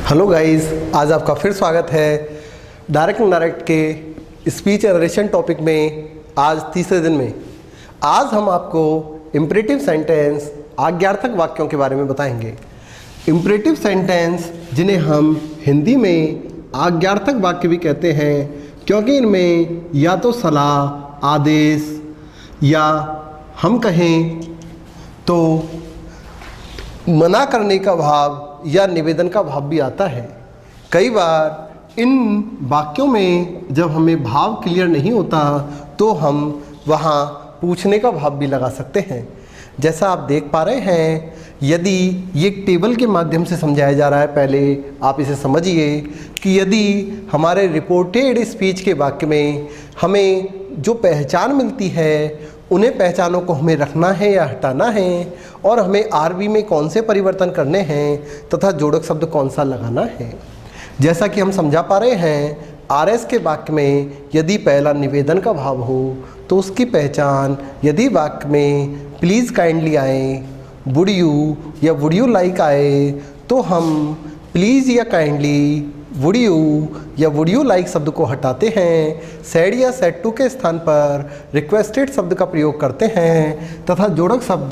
Hello guys, आज आपका फिर स्वागत है डायरेक्ट इनडायरेक्ट के स्पीच जनरेशन टॉपिक में। आज तीसरे दिन में आज हम आपको इम्परेटिव सेंटेंस आज्ञार्थक वाक्यों के बारे में बताएंगे। इम्परेटिव सेंटेंस जिन्हें हम हिंदी में आज्ञार्थक वाक्य भी कहते हैं, क्योंकि इनमें या तो सलाह, आदेश या हम कहें तो मना करने का भाव या निवेदन का भाव भी आता है। कई बार इन वाक्यों में जब हमें भाव क्लियर नहीं होता तो हम वहाँ पूछने का भाव भी लगा सकते हैं। जैसा आप देख पा रहे हैं, यदि ये एक टेबल के माध्यम से समझाया जा रहा है, पहले आप इसे समझिए कि यदि हमारे रिपोर्टेड स्पीच के वाक्य में हमें जो पहचान मिलती है, उन्हें पहचानों को हमें रखना है या हटाना है, और हमें आरबी में कौन से परिवर्तन करने हैं तथा जोड़क शब्द कौन सा लगाना है। जैसा कि हम समझा पा रहे हैं, आरएस के वाक्य में यदि पहला निवेदन का भाव हो तो उसकी पहचान यदि वाक्य में प्लीज़ काइंडली आए, वुड यू या वुड यू लाइक आए, तो हम प्लीज़ या काइंडली, वुड यू या वुड यू लाइक शब्द को हटाते हैं, सैड या सैड टू के स्थान पर रिक्वेस्टेड शब्द का प्रयोग करते हैं तथा जोड़क शब्द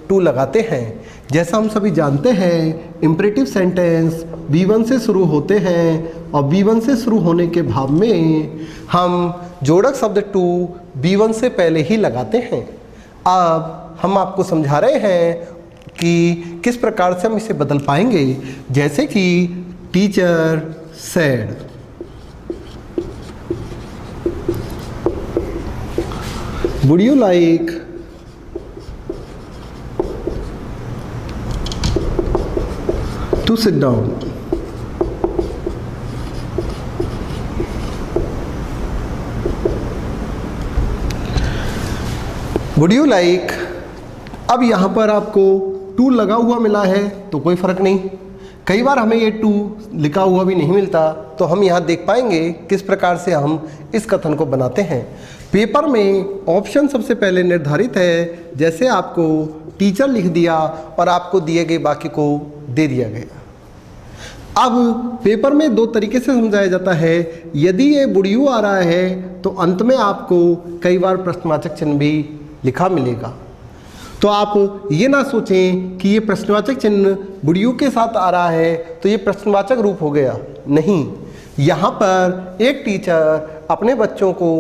टू लगाते हैं। जैसा हम सभी जानते हैं, इम्परेटिव सेंटेंस V1 से शुरू होते हैं और V1 से शुरू होने के भाव में हम जोड़क शब्द टू V1 से पहले ही लगाते हैं। अब हम आपको समझा रहे हैं कि किस प्रकार से हम इसे बदल पाएंगे। जैसे कि teacher said, would you like to sit down? Would you like, अब यहाँ पर आपको टू लगा हुआ मिला है तो कोई फर्क नहीं। कई बार हमें ये टू लिखा हुआ भी नहीं मिलता, तो हम यहाँ देख पाएंगे किस प्रकार से हम इस कथन को बनाते हैं। पेपर में ऑप्शन सबसे पहले निर्धारित है, जैसे आपको टीचर लिख दिया और आपको दिए गए वाक्य को दे दिया गया। अब पेपर में दो तरीके से समझाया जाता है। यदि ये वुड यू आ रहा है तो अंत में आपको कई बार प्रश्नवाचक चिन्ह भी लिखा मिलेगा। तो आप ये ना सोचें कि ये प्रश्नवाचक चिन्ह वुड यू के साथ आ रहा है तो ये प्रश्नवाचक रूप हो गया। नहीं, यहाँ पर एक टीचर अपने बच्चों को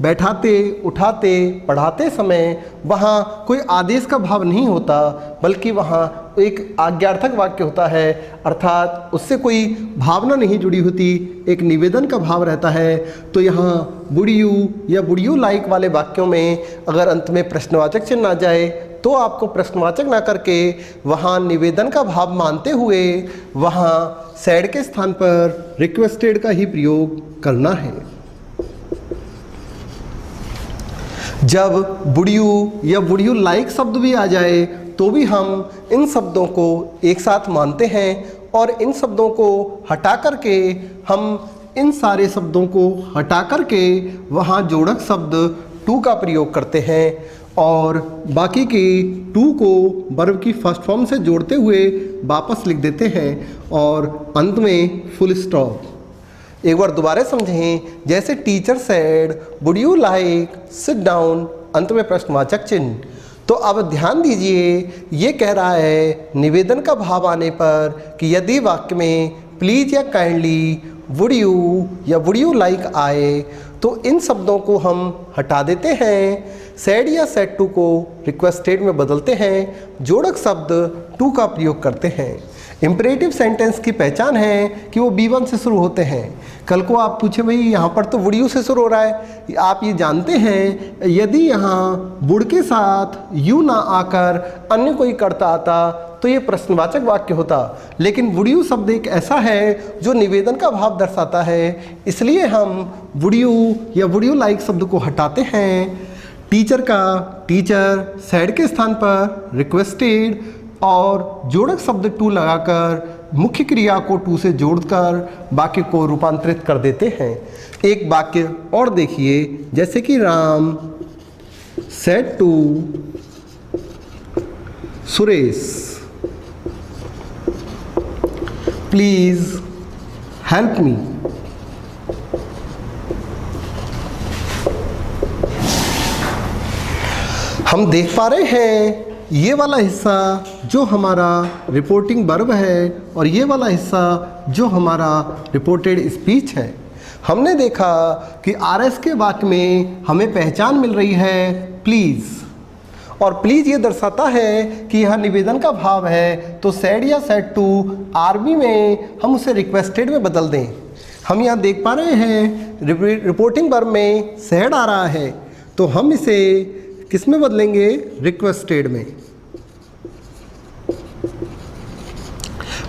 बैठाते, उठाते, पढ़ाते समय वहाँ कोई आदेश का भाव नहीं होता, बल्कि वहाँ एक आज्ञार्थक वाक्य होता है, अर्थात उससे कोई भावना नहीं जुड़ी होती, एक निवेदन का भाव रहता है। तो यहाँ वुड यू या वुड यू लाइक वाले वाक्यों में अगर अंत में प्रश्नवाचक चिन्ह आ जाए तो आपको प्रश्नवाचक ना करके वहाँ निवेदन का भाव मानते हुए वहाँ सैड के स्थान पर रिक्वेस्टेड का ही प्रयोग करना है। जब वुड यू या वुड यू लाइक शब्द भी आ जाए तो भी हम इन शब्दों को एक साथ मानते हैं और इन शब्दों को हटा करके हम इन सारे शब्दों को हटा करके वहाँ जोड़क शब्द टू का प्रयोग करते हैं और बाकी के टू को वर्ब की फर्स्ट फॉर्म से जोड़ते हुए वापस लिख देते हैं और अंत में फुल स्टॉप। एक बार दोबारा समझें, जैसे teacher said would you like sit down, अंत में प्रश्नवाचक चिन्ह। तो अब ध्यान दीजिए, ये कह रहा है निवेदन का भाव आने पर कि यदि वाक्य में प्लीज या काइंडली, वुड यू या वुड यू लाइक आए तो इन शब्दों को हम हटा देते हैं, सैड या सैड टू को रिक्वेस्टेड में बदलते हैं, जोड़क शब्द टू का प्रयोग करते हैं। इम्परेटिव सेंटेंस की पहचान है कि वो B1 से शुरू होते हैं। कल को आप पूछे भाई यहाँ पर तो वुड यू से शुरू हो रहा है, आप ये जानते हैं यदि यहाँ वुड के साथ यू ना आकर अन्य कोई कर्ता आता तो ये प्रश्नवाचक वाक्य होता, लेकिन वुड यू शब्द एक ऐसा है जो निवेदन का भाव दर्शाता है, इसलिए हम वुड यू या वुड यू लाइक शब्द को हटाते हैं। टीचर का टीचर, सैड के स्थान पर रिक्वेस्टेड और जोड़क शब्द टू लगाकर मुख्य क्रिया को टू से जोड़कर वाक्य को रूपांतरित कर देते हैं। एक वाक्य और देखिए, जैसे कि Ram said to Suresh, please help me. हम देख पा रहे हैं ये वाला हिस्सा जो हमारा रिपोर्टिंग वर्ब है और ये वाला हिस्सा जो हमारा रिपोर्टेड स्पीच है। हमने देखा कि आरएस के वाक्य में हमें पहचान मिल रही है प्लीज़, और प्लीज़ ये दर्शाता है कि यह निवेदन का भाव है, तो सैड या सैड टू आरबी में हम उसे रिक्वेस्टेड में बदल दें। हम यहाँ देख पा रहे हैं रिपोर्टिंग वर्ब में सैड आ रहा है, तो हम इसे किस में बदलेंगे? रिक्वेस्टेड में।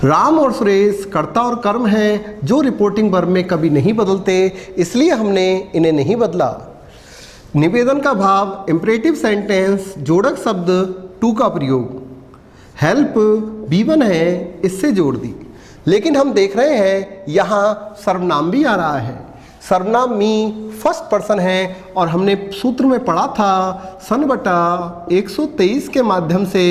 राम और सुरेश कर्ता और कर्म हैं जो रिपोर्टिंग वर्ब में कभी नहीं बदलते, इसलिए हमने इन्हें नहीं बदला। निवेदन का भाव इम्परेटिव सेंटेंस जोड़क शब्द टू का प्रयोग, हेल्प B1 है इससे जोड़ दी। लेकिन हम देख रहे हैं यहाँ सर्वनाम भी आ रहा है। सर्वनाम मी फर्स्ट पर्सन है और हमने सूत्र में पढ़ा था सन बटा 123 के माध्यम से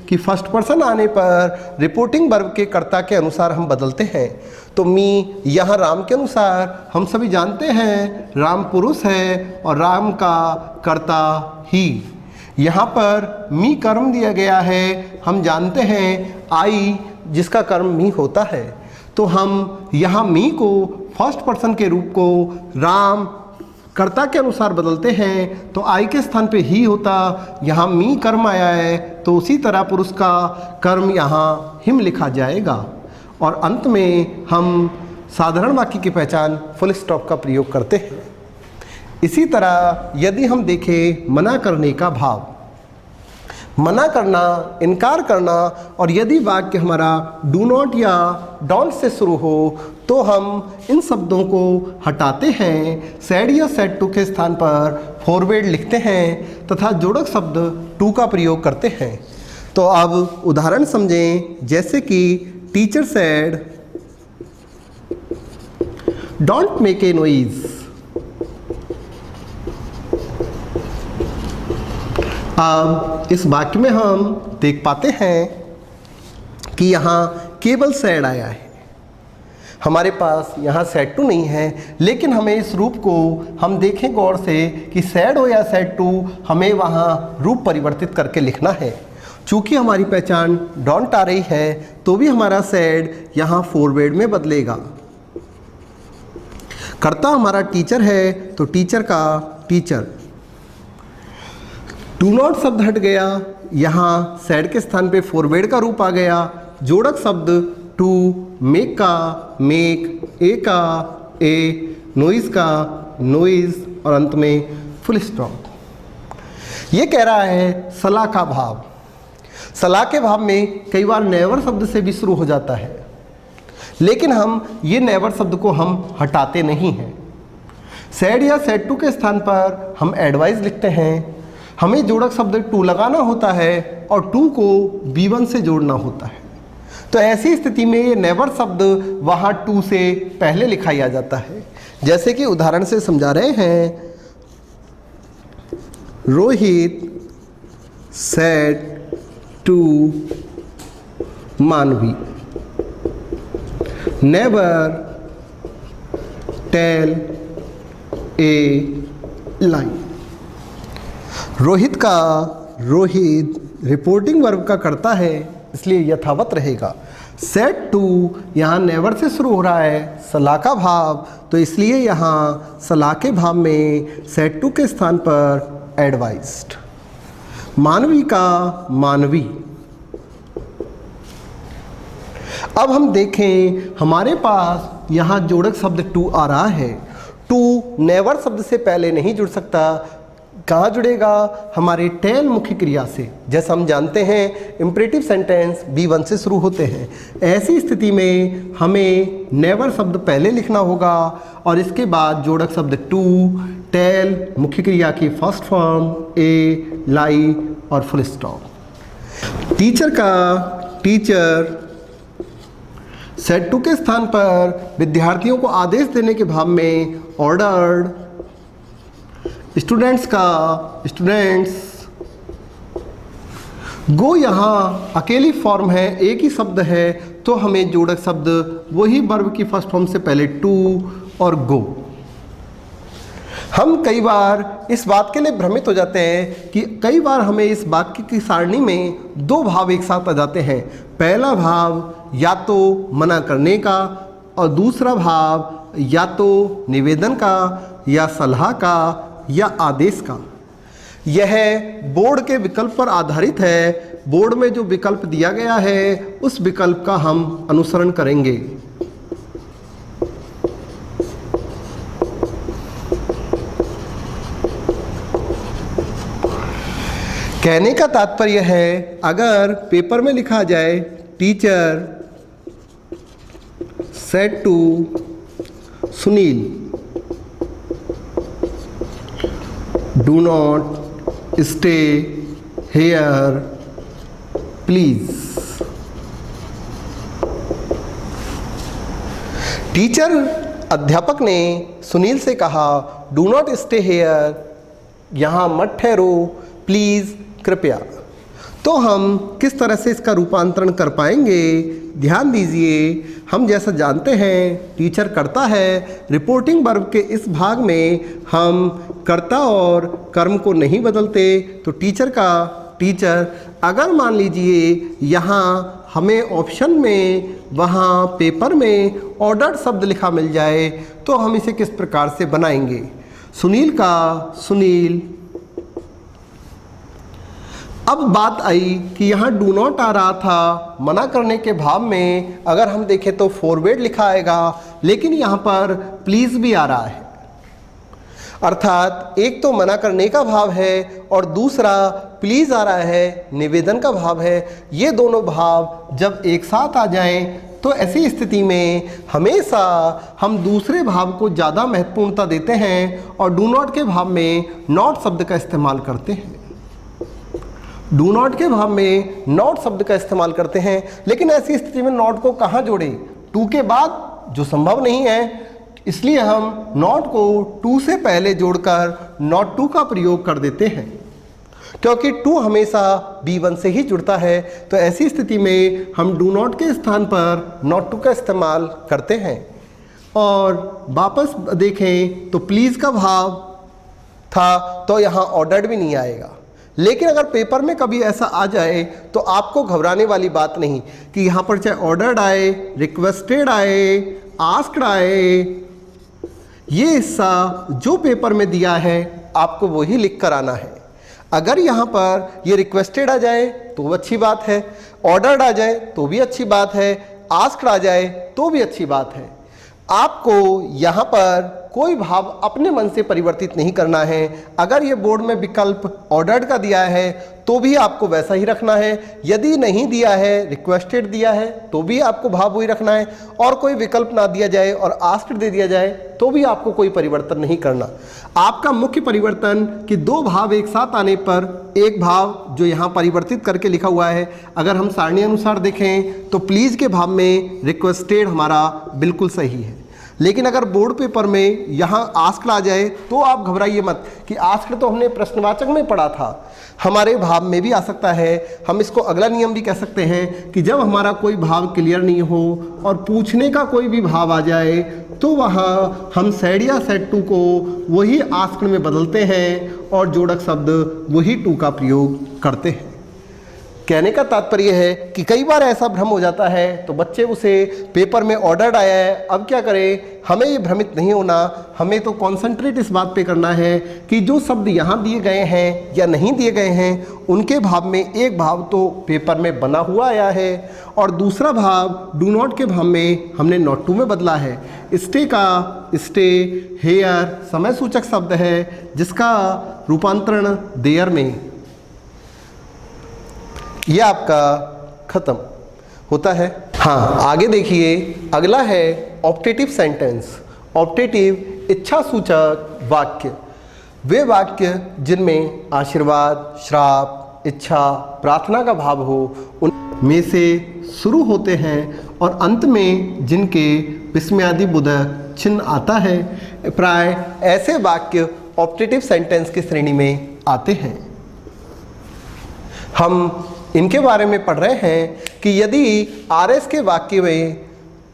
कि फर्स्ट पर्सन आने पर रिपोर्टिंग वर्ब के कर्ता के अनुसार हम बदलते हैं। तो मी यहाँ राम के अनुसार हम सभी जानते हैं राम पुरुष है और राम का कर्ता ही। यहाँ पर मी कर्म दिया गया है, हम जानते हैं आई जिसका कर्म मी होता है, तो हम यहाँ मी को फर्स्ट पर्सन के रूप को राम कर्ता के अनुसार बदलते हैं, तो आई के स्थान पे ही होता। यहाँ मी कर्म आया है तो उसी तरह पुरुष का कर्म यहाँ हिम लिखा जाएगा। और अंत में हम साधारण वाक्य की पहचान फुल स्टॉप का प्रयोग करते हैं। इसी तरह यदि हम देखें मना करने का भाव, मना करना, इनकार करना, और यदि वाक्य हमारा डू नॉट या डोंट से शुरू हो तो हम इन शब्दों को हटाते हैं, सैड या सैड टू के स्थान पर फॉरवर्ड लिखते हैं तथा जोड़क शब्द टू का प्रयोग करते हैं। तो अब उदाहरण समझें, जैसे कि teacher sad don't make a noise. अब इस वाक्य में हम देख पाते हैं कि यहाँ केवल सैड आया है, हमारे पास यहाँ सैड टू नहीं है। लेकिन हमें इस रूप को हम देखें गौर से कि सैड हो या सैड टू, हमें वहाँ रूप परिवर्तित करके लिखना है। चूँकि हमारी पहचान डोंट आ रही है तो भी हमारा सैड यहाँ फॉरवर्ड में बदलेगा। कर्ता हमारा टीचर है तो टीचर का टीचर। डू नॉट शब्द हट गया, यहाँ सैड के स्थान पे फॉरवर्ड का रूप आ गया। जोड़क शब्द टू, मेक का मेक, ए का ए, नॉइज का नॉइज और अंत में फुल स्टॉप। ये कह रहा है सलाह का भाव। सलाह के भाव में कई बार नेवर शब्द से भी शुरू हो जाता है, लेकिन हम ये नेवर शब्द को हम हटाते नहीं हैं। सैड या सैड टू के स्थान पर हम एडवाइस लिखते हैं। हमें जोड़क शब्द टू लगाना होता है और टू को B1 से जोड़ना होता है। तो ऐसी स्थिति में ये नेवर शब्द वहाँ टू से पहले लिखा आ जाता है। जैसे कि उदाहरण से समझा रहे हैं, Rohit said to Manvi never tell a lie. Rohit reporting verb का करता है, इसलिए यथावत रहेगा। सेड टू यहाँ नेवर से शुरू हो रहा है, सलाह का भाव, तो इसलिए यहाँ सलाह के भाव में सेड टू के स्थान पर एडवाइज्ड। मानवी का मानवी। अब हम देखें हमारे पास यहाँ जोड़क शब्द टू आ रहा है। टू नेवर शब्द से पहले नहीं जुड़ सकता। कहाँ जुड़ेगा? हमारे टेल मुख्य क्रिया से। जैसा हम जानते हैं इम्परेटिव सेंटेंस B1 से शुरू होते हैं। ऐसी स्थिति में हमें नेवर शब्द पहले लिखना होगा और इसके बाद जोड़क शब्द टू, टेल मुख्य क्रिया की फर्स्ट फॉर्म, ए, लाई और फुल स्टॉप। टीचर का टीचर सेड टू के स्थान पर विद्यार्थियों को आदेश देने के भाव में ऑर्डर्ड। स्टूडेंट्स का स्टूडेंट्स। गो यहाँ अकेली फॉर्म है, एक ही शब्द है, तो हमें जोड़क शब्द वही वर्ब की फर्स्ट फॉर्म से पहले टू और गो। हम कई बार इस बात के लिए भ्रमित हो जाते हैं कि कई बार हमें इस वाक्य की सारणी में दो भाव एक साथ आ जाते हैं। पहला भाव या तो मना करने का और दूसरा भाव या तो निवेदन का या सलाह का या आदेश का। यह बोर्ड के विकल्प पर आधारित है। बोर्ड में जो विकल्प दिया गया है उस विकल्प का हम अनुसरण करेंगे। कहने का तात्पर्य है, अगर पेपर में लिखा जाए teacher said to Sunil do not stay here please. Teacher अध्यापक ने सुनील से कहा डू नॉट स्टे हेयर, यहाँ मत ठहरो, प्लीज कृपया। तो हम किस तरह से इसका रूपांतरण कर पाएंगे, ध्यान दीजिए। हम जैसा जानते हैं टीचर करता है, रिपोर्टिंग वर्ब के इस भाग में हम कर्ता और कर्म को नहीं बदलते। तो टीचर का टीचर, अगर मान लीजिए यहाँ हमें ऑप्शन में वहाँ पेपर में ऑर्डर्ड शब्द लिखा मिल जाए तो हम इसे किस प्रकार से बनाएंगे। सुनील का सुनील। अब बात आई कि यहाँ डू नॉट आ रहा था, मना करने के भाव में अगर हम देखें तो फॉरवर्ड लिखा आएगा, लेकिन यहाँ पर प्लीज़ भी आ रहा है। अर्थात एक तो मना करने का भाव है और दूसरा प्लीज़ आ रहा है, निवेदन का भाव है। ये दोनों भाव जब एक साथ आ जाएं तो ऐसी स्थिति में हमेशा हम दूसरे भाव को ज़्यादा महत्वपूर्णता देते हैं और डू नॉट के भाव में नॉट शब्द का इस्तेमाल करते हैं। डू नॉट के भाव में नॉट शब्द का इस्तेमाल करते हैं, लेकिन ऐसी स्थिति में नॉट को कहाँ जोड़े, टू के बाद, जो संभव नहीं है। इसलिए हम नॉट को टू से पहले जोड़कर नॉट टू का प्रयोग कर देते हैं, क्योंकि टू हमेशा B1 से ही जुड़ता है। तो ऐसी स्थिति में हम डू नॉट के स्थान पर नॉट टू का इस्तेमाल करते हैं। और वापस देखें तो प्लीज़ का भाव था तो यहाँ ऑर्डर्ड भी नहीं आएगा। लेकिन अगर पेपर में कभी ऐसा आ जाए तो आपको घबराने वाली बात नहीं कि यहाँ पर चाहे ऑर्डर्ड आए, रिक्वेस्टेड आए, आस्क्ड आए, ये हिस्सा जो पेपर में दिया है आपको वही लिख कर आना है। अगर यहाँ पर ये रिक्वेस्टेड आ जाए तो अच्छी बात है, ऑर्डर्ड आ जाए तो भी अच्छी बात है, आस्क्ड आ जाए तो भी अच्छी बात है। आपको यहाँ पर कोई भाव अपने मन से परिवर्तित नहीं करना है। अगर ये बोर्ड में विकल्प ऑर्डर्ड का दिया है तो भी आपको वैसा ही रखना है, यदि नहीं दिया है, रिक्वेस्टेड दिया है तो भी आपको भाव वही रखना है, और कोई विकल्प ना दिया जाए और आस्क्ड दे दिया जाए तो भी आपको कोई परिवर्तन नहीं करना। आपका मुख्य परिवर्तन कि दो भाव एक साथ आने पर एक भाव जो यहाँ परिवर्तित करके लिखा हुआ है, अगर हम सारणी अनुसार देखें तो प्लीज़ के भाव में रिक्वेस्टेड हमारा बिल्कुल सही है। लेकिन अगर बोर्ड पेपर में यहाँ आस्क्ड आ जाए तो आप घबराइए मत कि आस्क्ड तो हमने प्रश्नवाचक में पढ़ा था, हमारे भाव में भी आ सकता है। हम इसको अगला नियम भी कह सकते हैं कि जब हमारा कोई भाव क्लियर नहीं हो और पूछने का कोई भी भाव आ जाए तो वहाँ हम सेड या सेड टू को वही आस्क्ड में बदलते हैं और जोड़क शब्द वही टू का प्रयोग करते हैं। कहने का तात्पर्य है कि कई बार ऐसा भ्रम हो जाता है तो बच्चे उसे पेपर में ऑर्डर्ड आया है, अब क्या करें। हमें ये भ्रमित नहीं होना, हमें तो कॉन्सेंट्रेट इस बात पे करना है कि जो शब्द यहाँ दिए गए हैं या नहीं दिए गए हैं उनके भाव में एक भाव तो पेपर में बना हुआ आया है और दूसरा भाव डू नॉट के भाव में हमने नॉट टू में बदला है। स्टे का स्टे, हेयर समय सूचक शब्द है जिसका रूपांतरण देयर में, यह आपका खत्म होता है। हाँ, आगे देखिए, अगला है ऑप्टेटिव सेंटेंस। ऑप्टेटिव इच्छा सूचक वाक्य, वे वाक्य जिनमें आशीर्वाद, श्राप, इच्छा, प्रार्थना का भाव हो उनमें से शुरू होते हैं और अंत में जिनके विस्मयादिबोधक चिन्ह आता है। प्राय ऐसे वाक्य ऑप्टेटिव सेंटेंस की श्रेणी में आते हैं। हम इनके बारे में पढ़ रहे हैं कि यदि आर एस के वाक्य में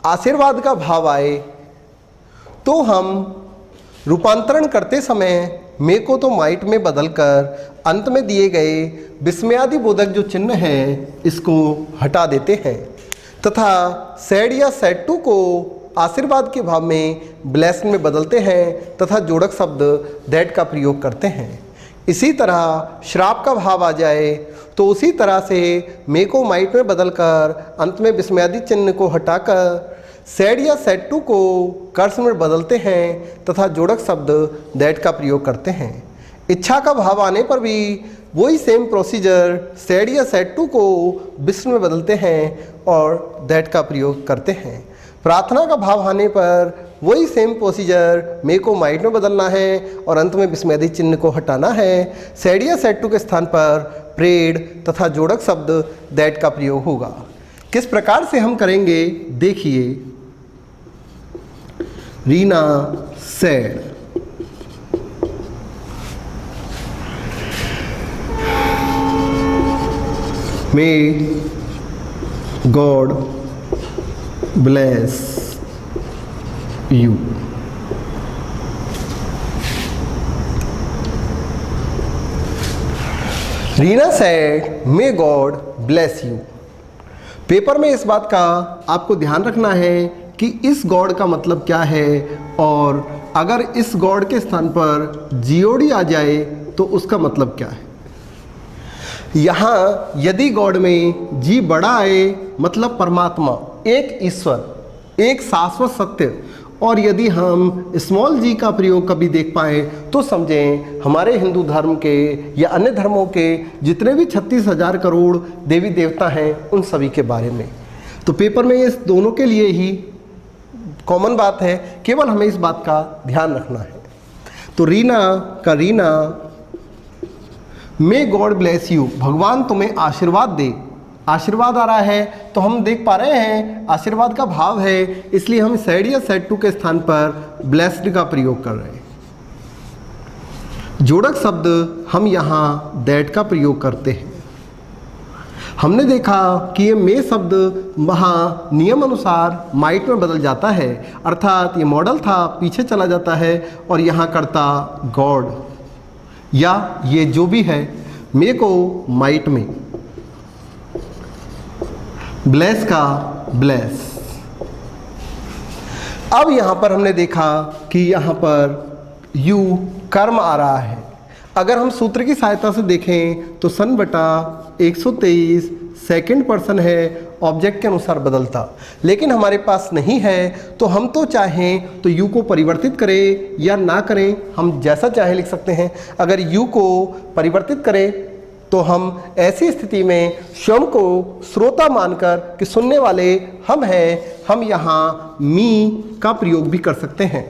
आशीर्वाद का भाव आए तो हम रूपांतरण करते समय मे को तो माइट में बदलकर अंत में दिए गए विस्मयादि बोधक जो चिन्ह है इसको हटा देते हैं तथा सैड या सैड टू को आशीर्वाद के भाव में ब्लेस्ड में बदलते हैं तथा जोड़क शब्द दैट का प्रयोग करते हैं। इसी तरह श्राप का भाव आ जाए तो उसी तरह से मे को माइट में बदलकर अंत में विस्मयादि चिन्ह को हटाकर सैड या सैड टू को कर्स में बदलते हैं तथा जोड़क शब्द दैट का प्रयोग करते हैं। इच्छा का भाव आने पर भी वही सेम प्रोसीजर सैड या सैड टू को विष्णु में बदलते हैं और दैट का प्रयोग करते हैं। प्रार्थना का भाव आने पर वही सेम प्रोसीजर मे को माइट में बदलना है और अंत में विस्मयादि चिन्ह को हटाना है। सैड या सैड टू के स्थान पर प्रेड तथा जोड़क शब्द दैट का प्रयोग होगा। किस प्रकार से हम करेंगे देखिए। Reena sad, may God bless you. Reena sad may God bless you. Paper में इस बात का आपको ध्यान रखना है कि इस गॉड का मतलब क्या है और अगर इस गॉड के स्थान पर जीओडी आ जाए तो उसका मतलब क्या है। यहाँ यदि गॉड में जी बड़ा आए मतलब परमात्मा, एक ईश्वर, एक शाश्वत सत्य, और यदि हम स्मॉल जी का प्रयोग कभी देख पाए तो समझें हमारे हिंदू धर्म के या अन्य धर्मों के जितने भी 36,000 करोड़ देवी देवता हैं उन सभी के बारे में। तो पेपर में ये दोनों के लिए ही कॉमन बात है, केवल हमें इस बात का ध्यान रखना है। तो रीना का Reena, may God bless you, भगवान तुम्हें आशीर्वाद दे। आशीर्वाद आ रहा है तो हम देख पा रहे हैं आशीर्वाद का भाव है, इसलिए हम सैड या सैड टू के स्थान पर ब्लेस्ड का प्रयोग कर रहे हैं। जोड़क शब्द हम यहाँ दैट का प्रयोग करते हैं। हमने देखा कि ये मे शब्द वहाँ नियम अनुसार माइट में बदल जाता है, अर्थात ये मॉडल था पीछे चला जाता है और यहाँ करता गॉड या ये जो भी है मे को माइट में, ब्लेस का ब्लेस। अब यहाँ पर हमने देखा कि यहाँ पर यू कर्म आ रहा है। अगर हम सूत्र की सहायता से देखें तो सन बटा 123 सेकंड पर्सन है, ऑब्जेक्ट के अनुसार बदलता, लेकिन हमारे पास नहीं है तो हम तो चाहें तो यू को परिवर्तित करें या ना करें, हम जैसा चाहे लिख सकते हैं। अगर यू को परिवर्तित करें तो हम ऐसी स्थिति में स्वयं को श्रोता मानकर कि सुनने वाले हम हैं, हम यहाँ मी का प्रयोग भी कर सकते हैं।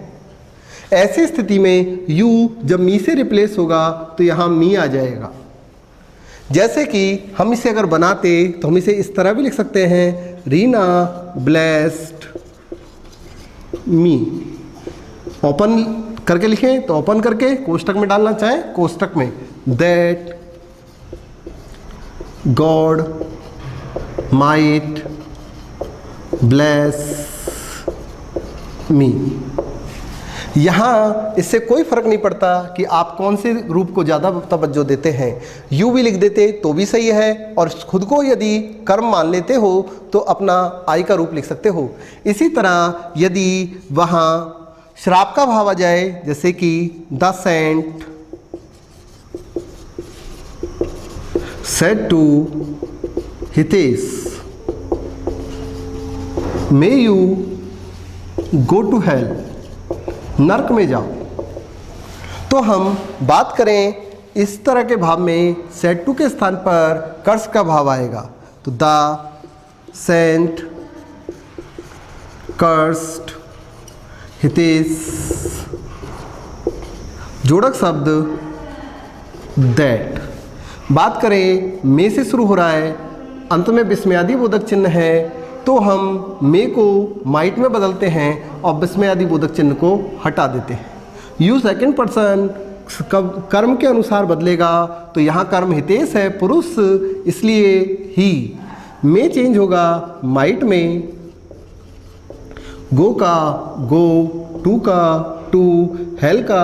ऐसी स्थिति में यू जब मी से रिप्लेस होगा तो यहाँ मी आ जाएगा। जैसे कि हम इसे अगर बनाते तो हम इसे इस तरह भी लिख सकते हैं, रीना ब्लेस्ड मी। ओपन करके लिखें तो ओपन करके, कोष्टक में डालना चाहें कोष्टक में, that God might bless me. यहाँ इससे कोई फ़र्क नहीं पड़ता कि आप कौन से रूप को ज़्यादा तवज्जो देते हैं। यू भी लिख देते तो भी सही है, और खुद को यदि कर्म मान लेते हो तो अपना आई का रूप लिख सकते हो। इसी तरह यदि वहाँ श्राप का भाव आ जाए, जैसे कि the saint said to Hitesh, may you go to hell, नर्क में जाओ, तो हम बात करें इस तरह के भाव में सेड टू के स्थान पर कर्स का भाव आएगा। तो द सेंट कर्स्ड हितेश, जोड़क शब्द दैट। बात करें मे से शुरू हो रहा है, अंत में विस्मयादि बोधक चिन्ह है, तो हम मे को माइट में बदलते हैं और विस्मयादि बोधक चिन्ह को हटा देते हैं। यू सेकंड पर्सन कर्म के अनुसार बदलेगा, तो यहाँ कर्म हितेश है पुरुष, इसलिए ही में चेंज होगा माइट में, गो का गो, टू का टू, हेल का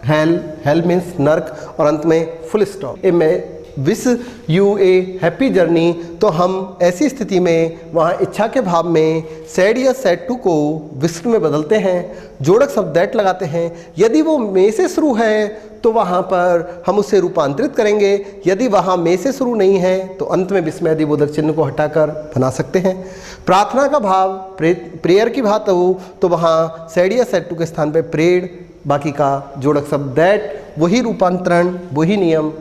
हेल, हेल मीन्स नर्क, और अंत में फुल स्टॉप। मैं wish U A happy journey, तो हम ऐसी स्थिति में वहाँ इच्छा के भाव में सैड या सैड टू को विश्ड में बदलते हैं, जोड़क शब्द दैट लगाते हैं। यदि वो मे से शुरू है तो वहाँ पर हम उसे रूपांतरित करेंगे, यदि वहाँ मे से शुरू नहीं है तो अंत में विस्मयादि बोधक चिन्ह को हटाकर बना सकते हैं। प्रार्थना का भाव प्रेयर की बात हो तो वहाँ सैड या सैड टू के स्थान पर प्रेड, बाकी का जोड़क शब्द दैट, वही रूपांतरण, वही नियम